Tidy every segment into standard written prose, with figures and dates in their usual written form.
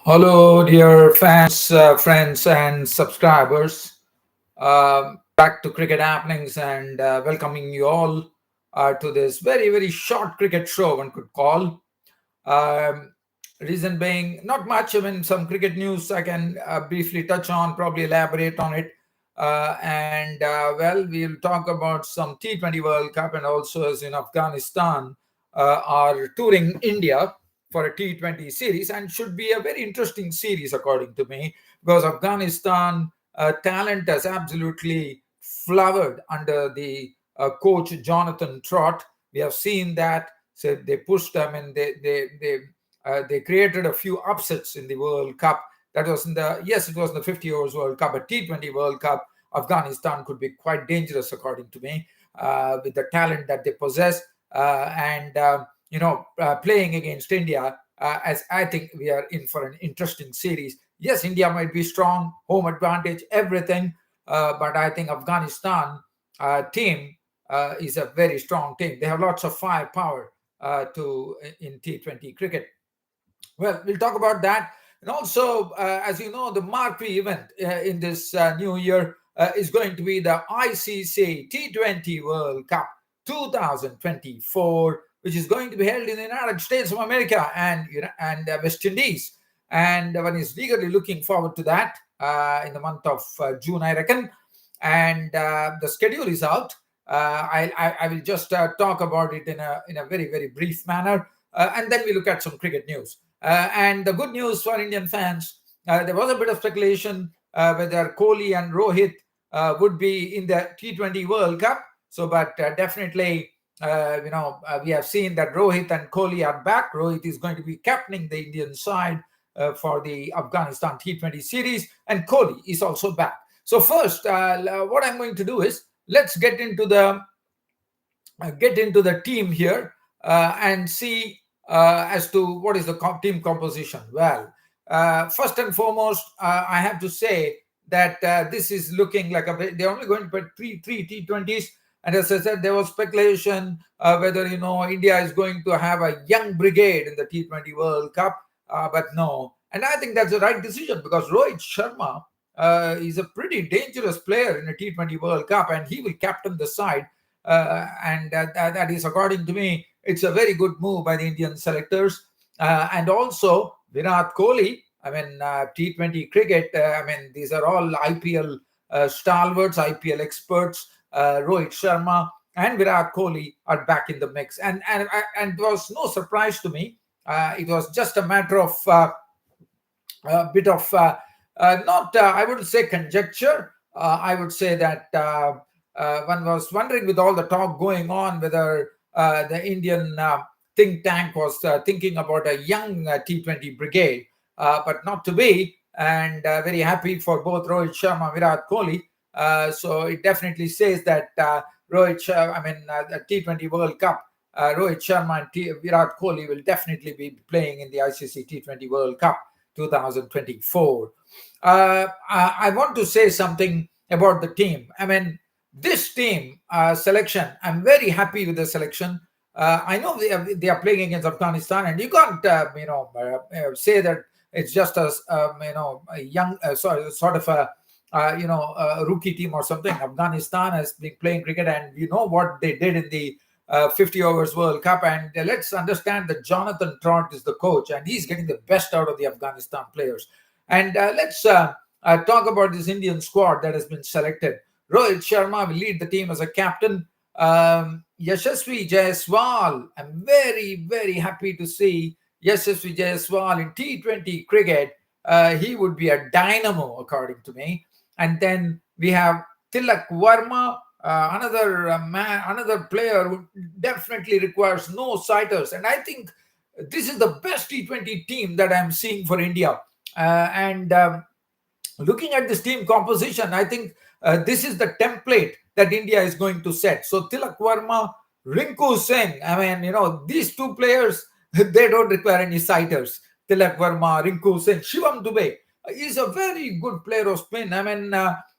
Hello, dear fans, friends, and subscribers. Back to Cricket Happenings and welcoming you all to this very, very short cricket show, one could call. Um, Reason being, not much. I mean, some cricket news I can briefly touch on, probably elaborate on it. Well, we'll talk about some T20 World Cup and also as in Afghanistan are touring India for a T20 series and should be a very interesting series, according to me, because Afghanistan talent has absolutely flowered under the coach Jonathan Trott. We have seen that. So they pushed them and they created a few upsets in the World Cup. That was in the yes, it was in the 50 overs World Cup, but T20 World Cup, Afghanistan could be quite dangerous according to me with the talent that they possess and playing against India. As I think we are in for an interesting series. Yes, India might be strong, home advantage, everything, but I think Afghanistan team is a very strong team. They have lots of firepower to in T20 cricket. Well, we'll talk about that. And also, as you know, the marquee event in this new year is going to be the ICC T20 World Cup 2024, which is going to be held in the United States of America and West Indies. And one is eagerly looking forward to that in the month of June, I reckon. And the schedule is out. I will just talk about it in a very, very brief manner. And then we look at some cricket news. And the good news for Indian fans, there was a bit of speculation whether Kohli and Rohit would be in the T20 World Cup. So, but definitely, we have seen that Rohit and Kohli are back. Rohit is going to be captaining the Indian side for the Afghanistan T20 series, and Kohli is also back. So, first, what I'm going to do is let's get into the team here and see as to what is the team composition. Well, first and foremost, I have to say that this is looking like they're only going to put three T20s. And as I said, there was speculation whether India is going to have a young brigade in the T20 World Cup, but no. And I think that's the right decision because Rohit Sharma is a pretty dangerous player in a T20 World Cup, and he will captain the side. That is, according to me, it's a very good move by the Indian selectors. And also, Virat Kohli, I mean, T20 cricket, I mean, these are all IPL stalwarts, IPL experts. Rohit Sharma and Virat Kohli are back in the mix. And it was no surprise to me. It was just a matter of a bit of not, I wouldn't say conjecture. I would say that one was wondering with all the talk going on whether the Indian think tank was thinking about a young T20 brigade, but not to be. And very happy for both Rohit Sharma and Virat Kohli. So it definitely says that the T20 World Cup, Rohit Sharma and Virat Kohli will definitely be playing in the ICC T20 World Cup 2024. I want to say something about the team. I mean, this team selection, I'm very happy with the selection. I know they are playing against Afghanistan, and you can't say that it's just a young sort of a rookie team or something. Afghanistan has been playing cricket, and you know what they did in the 50 overs World Cup. And let's understand that Jonathan Trott is the coach, and he's getting the best out of the Afghanistan players. And let's talk about this Indian squad that has been selected. Rohit Sharma will lead the team as a captain. Yashasvi Jaiswal, I'm very, very happy to see Yashasvi Jaiswal in T20 cricket. He would be a dynamo, according to me. And then we have Tilak Verma, another player who definitely requires no sighters. And I think this is the best T20 team that I'm seeing for India. And looking at this team composition, I think this is the template that India is going to set. So Tilak Verma, Rinku Singh, I mean, these two players, they don't require any sighters. Tilak Verma, Rinku Singh, Shivam Dubey is a very good player of spin. I mean,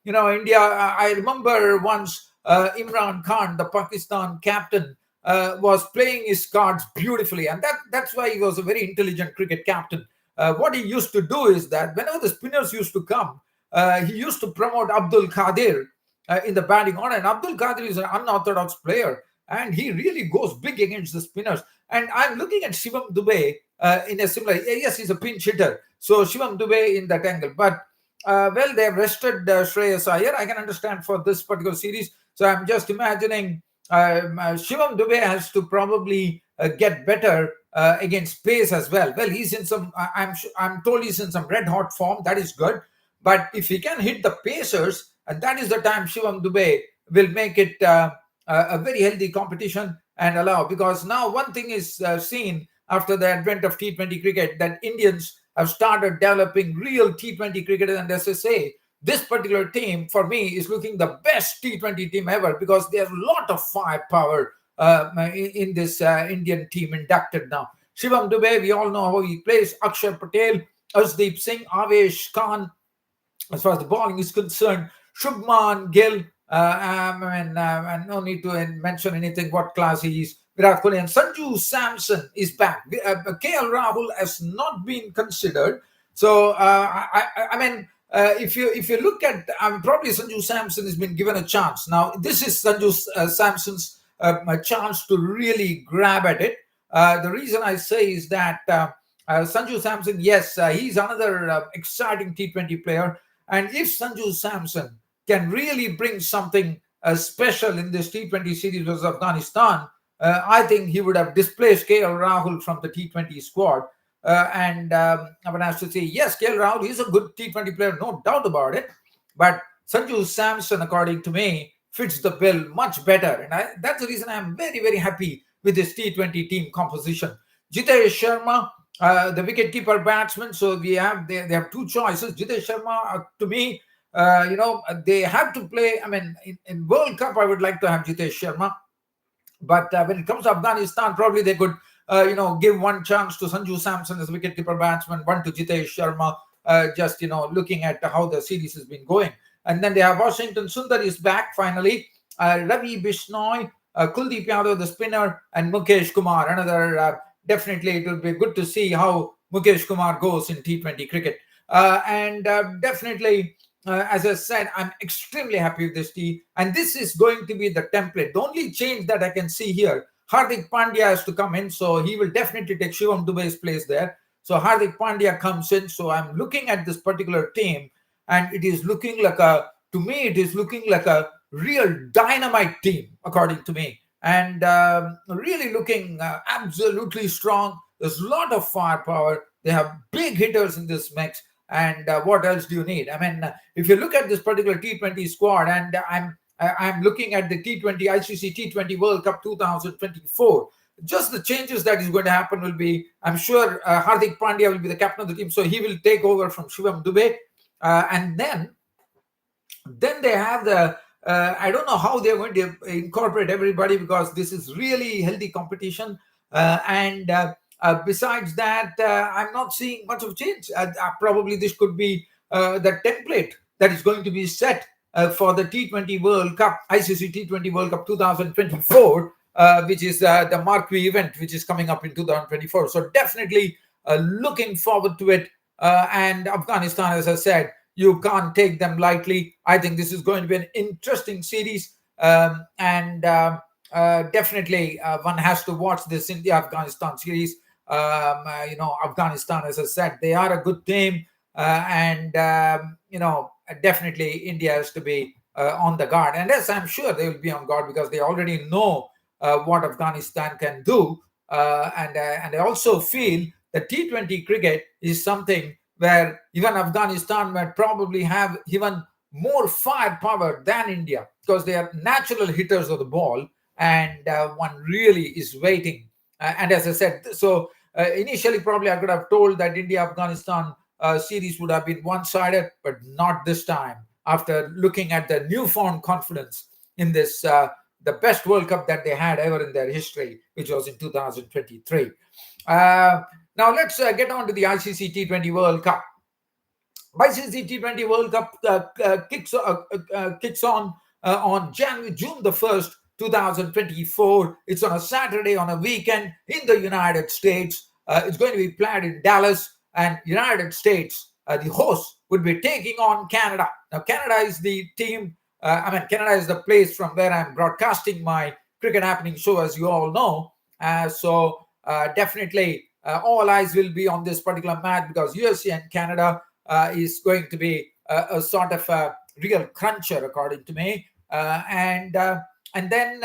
India, I remember once Imran Khan, the Pakistan captain, was playing his cards beautifully. And that's why he was a very intelligent cricket captain. what he used to do is that whenever the spinners used to come, he used to promote Abdul Qadir in the batting order. And Abdul Qadir is an unorthodox player, and he really goes big against the spinners. And I'm looking at Shivam Dubey in a similar. Yes, he's a pinch hitter, so Shivam Dubey in that angle. But well, they have rested Shreyas Iyer. I can understand for this particular series. So I'm just imagining Shivam Dubey has to probably get better against pace as well. Well, he's in some. I'm told he's in some red hot form. That is good. But if he can hit the pacers, and that is the time Shivam Dubey will make it a very healthy competition and allow. Because now one thing is seen after the advent of T20 cricket, that Indians have started developing real T20 cricketers. And as I say, this particular team for me is looking the best T20 team ever, because there's a lot of firepower in this Indian team inducted now. Shivam Dubey, we all know how he plays. Akshar Patel, Asdeep Singh, Avesh Khan, as far as the bowling is concerned. Shubman Gill, and no need to mention anything what class he is. Virat Kohli and Sanju Samson is back. KL Rahul has not been considered. So I mean, if you look at, probably Sanju Samson has been given a chance. Now this is Sanju Samson's a chance to really grab at it. The reason I say is that Sanju Samson, yes, he's another exciting T20 player. And if Sanju Samson can really bring something special in this T20 series versus Afghanistan, I think he would have displaced KL Rahul from the T20 squad. And I would have to say, yes, KL Rahul is a good T20 player, no doubt about it. But Sanju Samson, according to me, fits the bill much better. And that's the reason I'm very, very happy with this T20 team composition. Jitesh Sharma, the wicketkeeper batsman. So they have two choices. Jitesh Sharma, to me, they have to play. I mean, in World Cup, I would like to have Jitesh Sharma. But when it comes to Afghanistan, probably they could, give one chance to Sanju Samson as wicketkeeper batsman, one to Jitesh Sharma, just, looking at how the series has been going. And then they have Washington Sundar is back finally. Ravi Bishnoi, Kuldeep Yadav, the spinner, and Mukesh Kumar. Another, definitely it will be good to see how Mukesh Kumar goes in T20 cricket. And definitely, as I said, I'm extremely happy with this team. And this is going to be the template. The only change that I can see here, Hardik Pandya has to come in. So he will definitely take Shivam Dubey's place there. So Hardik Pandya comes in. So I'm looking at this particular team, and it is looking like to me, it is looking like a real dynamite team, according to me. And really looking absolutely strong. There's a lot of firepower. They have big hitters in this mix. And what else do you need? I mean, if you look at this particular T20 squad, and I'm looking at the T20 ICC T20 World Cup 2024, just the changes that is going to happen will be, I'm sure Hardik Pandya will be the captain of the team, so he will take over from Shivam Dubey. And then they have the, I don't know how they're going to incorporate everybody, because this is really healthy competition. Besides that, I'm not seeing much of change. Probably this could be the template that is going to be set for the T20 World Cup, ICC T20 World Cup 2024, which is the marquee event, which is coming up in 2024. So definitely looking forward to it. And Afghanistan, as I said, you can't take them lightly. I think this is going to be an interesting series. Definitely one has to watch this in the Afghanistan series. Afghanistan, as I said, they are a good team. Definitely India has to be on the guard. And yes, I'm sure they will be on guard, because they already know what Afghanistan can do. And I also feel that T20 cricket is something where even Afghanistan might probably have even more firepower than India, because they are natural hitters of the ball, and one really is waiting. And as I said, so initially probably I could have told that India-Afghanistan series would have been one-sided, but not this time. After looking at the newfound confidence in this, the best World Cup that they had ever in their history, which was in 2023. Now let's get on to the ICC T20 World Cup. ICC T20 World Cup kicks on June the 1st, 2024. It's on a Saturday, on a weekend in the United States. It's going to be played in Dallas. and United States, the host, would be taking on Canada. Now, Canada is the team. Canada is the place from where I'm broadcasting my cricket happening show, as you all know. Definitely, all eyes will be on this particular match because USA and Canada is going to be a sort of a real cruncher, according to me. And then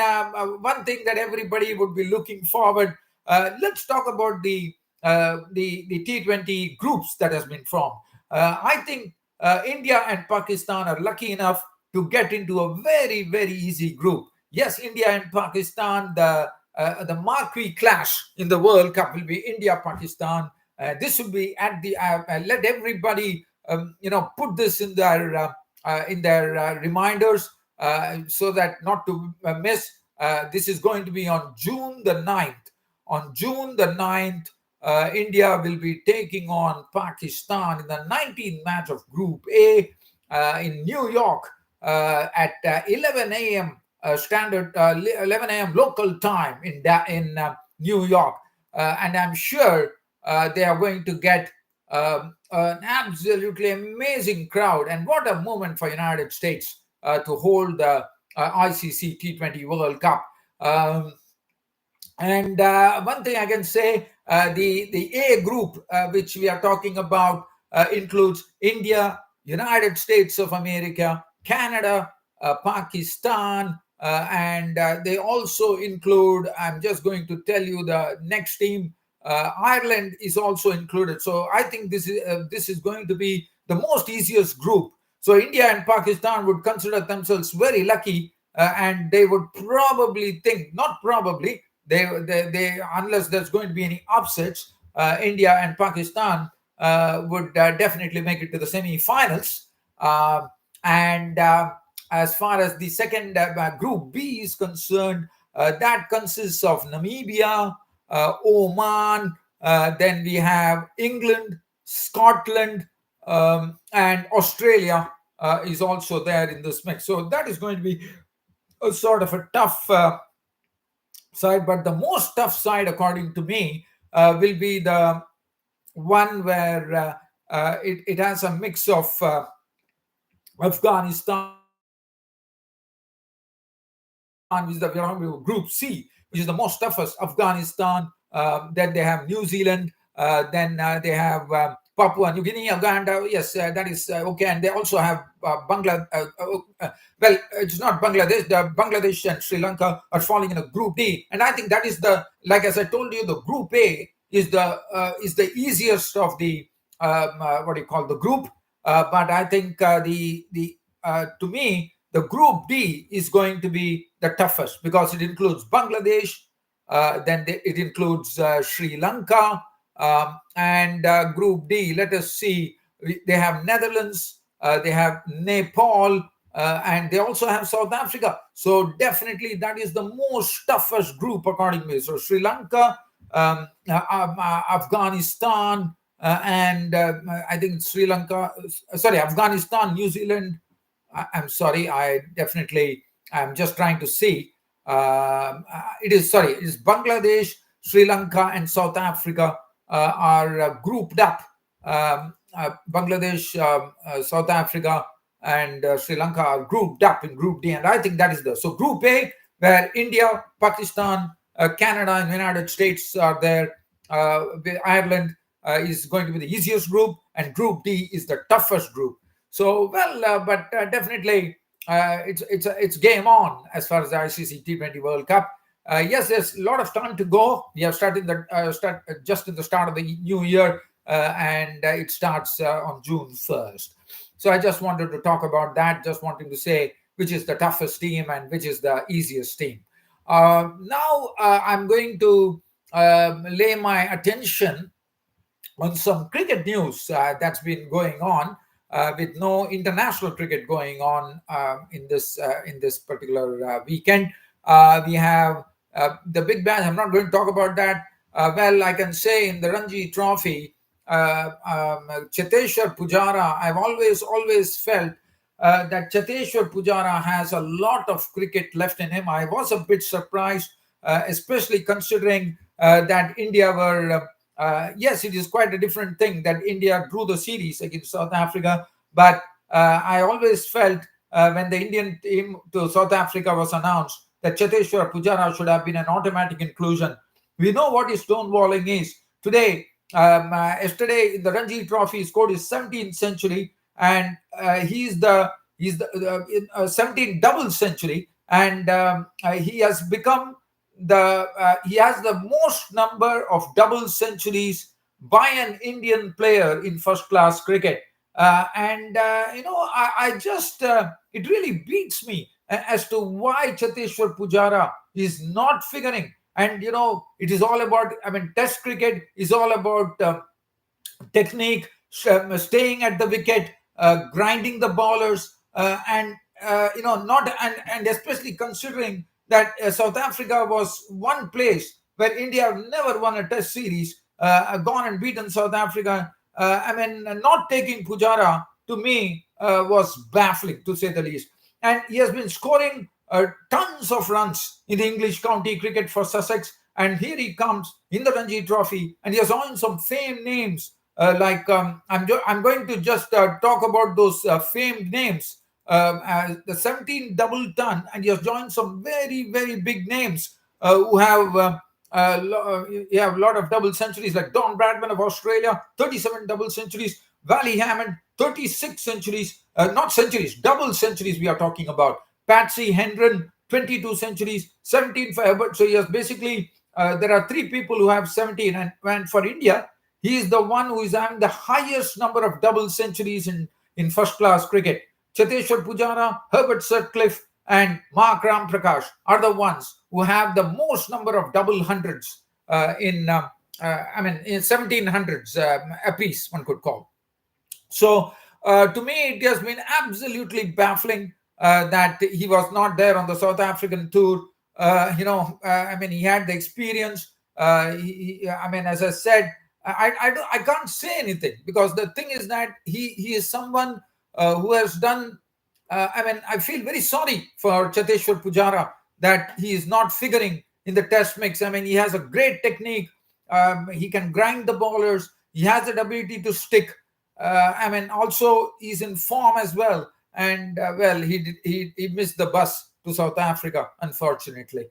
one thing that everybody would be looking forward. Let's talk about the T20 groups that has been formed. I think India and Pakistan are lucky enough to get into a very very easy group. Yes, India and Pakistan, the marquee clash in the World Cup will be India Pakistan. This will be at the let everybody put this in their reminders so that not to miss. This is going to be on June the 9th. On June the 9th, India will be taking on Pakistan in the 19th match of Group A in New York at 11 a.m. Standard 11 a.m. local time in New York, and I'm sure they are going to get an absolutely amazing crowd. And what a moment for United States to hold the ICC T20 World Cup. And one thing I can say, the A group, which we are talking about, includes India, United States of America, Canada, Pakistan, and they also include, I'm just going to tell you the next team, Ireland is also included. So I think this is going to be the most easiest group. So India and Pakistan would consider themselves very lucky, and they would probably think, not probably, they unless there's going to be any upsets, India and Pakistan would definitely make it to the semi-finals. And as far as the second Group B is concerned, that consists of Namibia, Oman, then we have England, Scotland, and Australia is also there in this mix. So that is going to be a sort of a tough side, but the most tough side, according to me, will be the one where it has a mix of Afghanistan, which is the Group C, which is the most toughest. Afghanistan, then they have New Zealand, then they have Papua New Guinea, Uganda. Yes, that is okay, and they also have Bangladesh. Well, it's not Bangladesh. The Bangladesh and Sri Lanka are falling in a Group D, and I think that is like as I told you, the Group A is the easiest of the what do you call the group. But I think the to me the Group D is going to be the toughest because it includes Bangladesh, it includes Sri Lanka, and Group D. Let us see. They have Netherlands, they have Nepal, and they also have South Africa. So definitely that is the most toughest group according to me. So Sri Lanka, Afghanistan, and I think Sri Lanka, sorry, Afghanistan, New Zealand. I'm sorry, I'm just trying to see. It is Bangladesh, Sri Lanka, and South Africa are grouped up. Bangladesh, South Africa, and Sri Lanka are grouped up in Group D, and I think that is so Group A, where India, Pakistan, Canada, and United States are there. Ireland is going to be the easiest group, and Group D is the toughest group. So but definitely it's game on as far as the ICC T20 World Cup. Yes, there's a lot of time to go. We have started just in the start of the new year, and it starts on June 1st. So I just wanted to talk about that. Just wanting to say which is the toughest team and which is the easiest team. Now I'm going to lay my attention on some cricket news that's been going on. With no international cricket going on in this particular weekend, we have the big bash. I'm not going to talk about that. Well, I can say in the Ranji Trophy, Cheteshwar Pujara, I've always felt that Cheteshwar Pujara has a lot of cricket left in him. I was a bit surprised, especially considering that India were Yes, it is quite a different thing that India drew the series against South Africa. But I always felt when the Indian team to South Africa was announced that Cheteshwar Pujara should have been an automatic inclusion. We know what his stonewalling is. Today, yesterday in the Ranji Trophy, he scored his 17th century, and he's the 17th double century, and he has become he has the most number of double centuries by an Indian player in first class cricket. I just it really beats me as to why Cheteshwar Pujara is not figuring. And it is all about. I mean, Test cricket is all about technique, staying at the wicket, grinding the bowlers, and not and especially considering that South Africa was one place where India have never won a Test series, gone and beaten South Africa. I mean, not taking Pujara to me was baffling to say the least. And he has been scoring tons of runs in the English county cricket for Sussex. And here he comes in the Ranji Trophy, and he has joined some famed names. I'm going to just talk about those famed names. The 17 double ton, and he has joined some very, very big names who have you have a lot of double centuries, like Don Bradman of Australia, 37 double centuries. Valley Hammond, 36 centuries, not centuries, double centuries we are talking about. Patsy Hendren, 22 centuries, 17 for Herbert. So he has basically, there are three people who have 17. And for India, he is the one who is having the highest number of double centuries in first class cricket. Cheteshwar Pujara, Herbert Sutcliffe, and Mark Ramprakash are the ones who have the most number of double hundreds in 1700s apiece, one could call. So to me, it has been absolutely baffling that he was not there on the South African tour. He had the experience. As I said, I can't say anything, because the thing is that he is someone who has done. I feel very sorry for Cheteshwar Pujara that he is not figuring in the Test mix. I mean, he has a great technique. He can grind the bowlers. He has the ability to stick. Also he's in form as well. And he missed the bus to South Africa, unfortunately.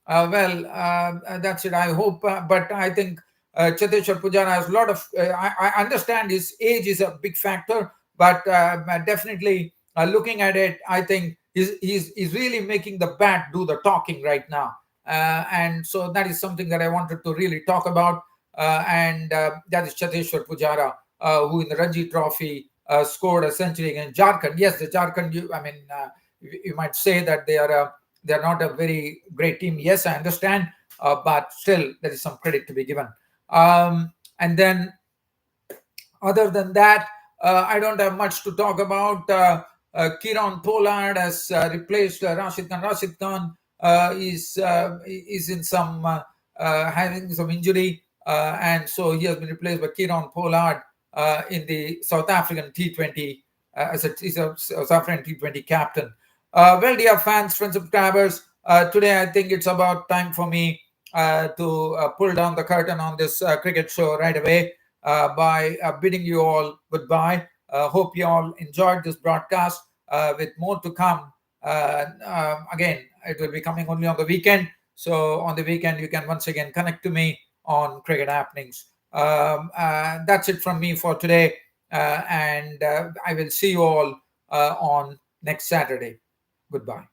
That's it. I hope, but I think Cheteshwar Pujara has a lot of. I understand his age is a big factor, but definitely looking at it, I think he's really making the bat do the talking right now. And so that is something that I wanted to really talk about. And that is Cheteshwar Pujara, who in the Ranji Trophy scored a century against Jharkhand. Yes, the Jharkhand. You might say that they are not a very great team. Yes, I understand, but still there is some credit to be given. And then, other than that, I don't have much to talk about. Kiran Pollard has replaced Rashid Khan. Rashid Khan is in some having some injury, and so he has been replaced by Kiran Pollard in the South African T20 he's a South African T20 captain. Dear fans, friends, subscribers, today I think it's about time for me to pull down the curtain on this cricket show right away by bidding you all goodbye. Hope you all enjoyed this broadcast, with more to come. Again, it will be coming only on the weekend. So on the weekend, you can once again connect to me on Cricket Happenings. That's it from me for today. And I will see you all on next Saturday. Goodbye.